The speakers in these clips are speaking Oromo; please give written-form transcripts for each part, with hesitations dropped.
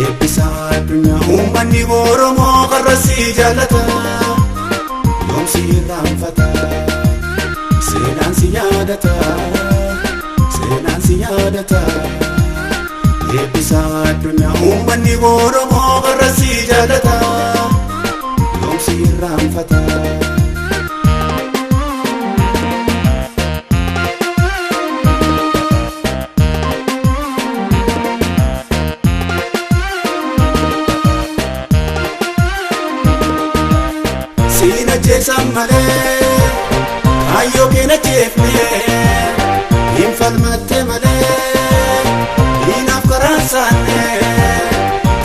eebbisa addunyaa uummanni Oromoo qarrasii jaalata yoomsi irraanfata seenaan si yaadata seenaan si yaadata eebbisa addunyaa uummanni Oromoo qarrasii jaalata yoomsi irraanfata Sina jeesam malee ayyoo keena jeefne hin falmatte malee hinaaf karaan saanne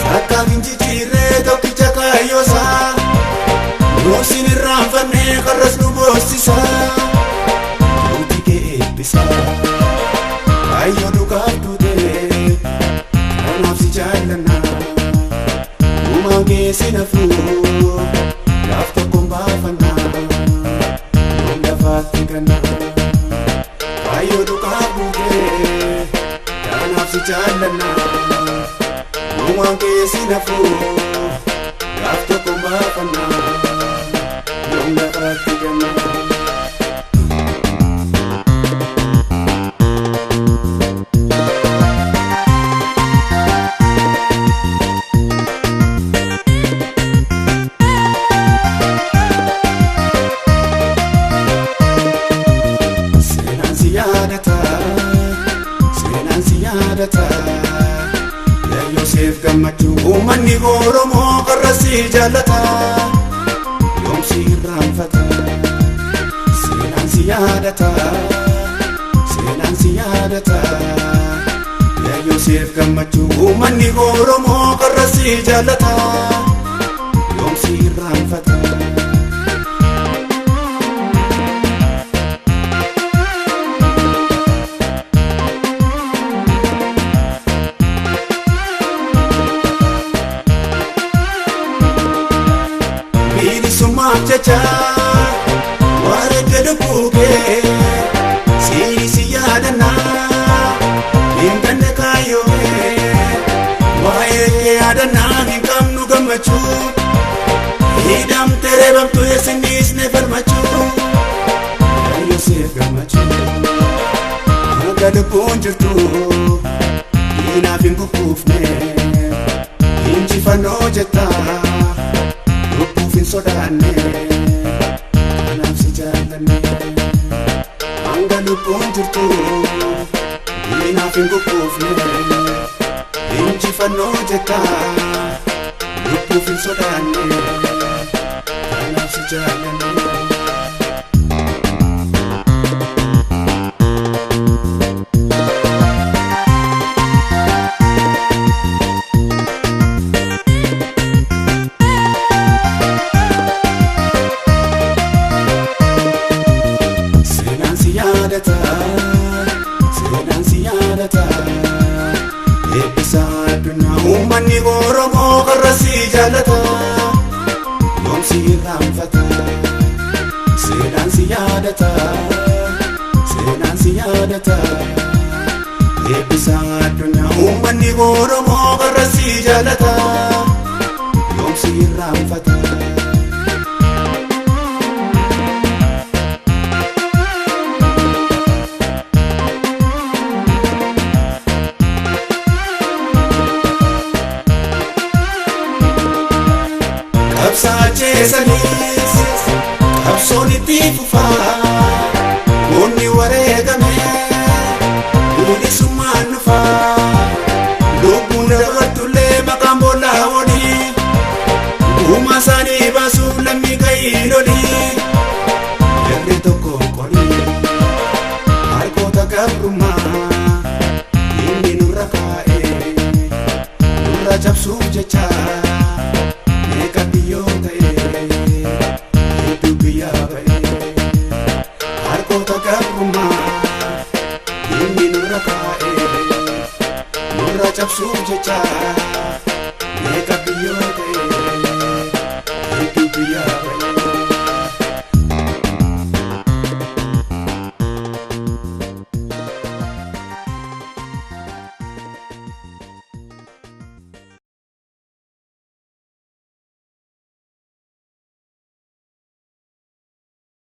takkaan hin jijjiirree tokkicha kaayyoosaa nuusin irraanfanne qarras nu boossisa nuti kee eebbisa ayyoo dhugaaf duute kanaaf si jaallanna uumaan kee si nafuu Laaf tokkoon baafannaa yoom lafaatti gannaa kaayyoo dhugaa buutee kanaaf si jaallannaa uumaan kee si nafuu laaf tokkoon baafannaa yoom lafaatti gannaa Senan si yaadata Yooseef gammachuu uummanni Oromoo qarrasii jaalata yoomsi irraanfata Senan si yaadata Senan si yaadata Yooseef gammachuu uummanni Oromoo qarrasii jaalata yoomsi irraanfata Sumaaf jecha wareegga buukee si yaadannaa hin ganne kaayyoo waa'ee kee yaadannaa hin qabnu gammachuu hidhamtee reebamtu eessin dhiisne falmachuu Yooseef gammachuu akka lubbuun jirtu hinaaf hin gugguufne injifannoo jetta Lubbuufin sodaanne kanaaf si jaallanne hanga lubbuun jirtu hinaaf hin gugguufne injifannoo jetta lubbuufin sodaanne kanaaf si jaallanne Senan si yaadata eebbisa addunyaa uummanni Oromoo qarrasii jaalata yoomsi irraanfata Senan si yaadata Senan si yaadata eebbisa addunyaa uummanni Oromoo qarrasii jaalata yoomsi irraanfata Saacheessanis qabsoon itti fufaa Moonni wareegame bilisummaan dhufaa lubbuun dabartullee maqaan boollaa oolii uumaa isaanii baasuuf lammii ga'ii lolii Yerri tokko qolii harkoota gabrummaa inni nurra kaa'ee nurra cabsuuf jecha Nurra cabsuuf jecha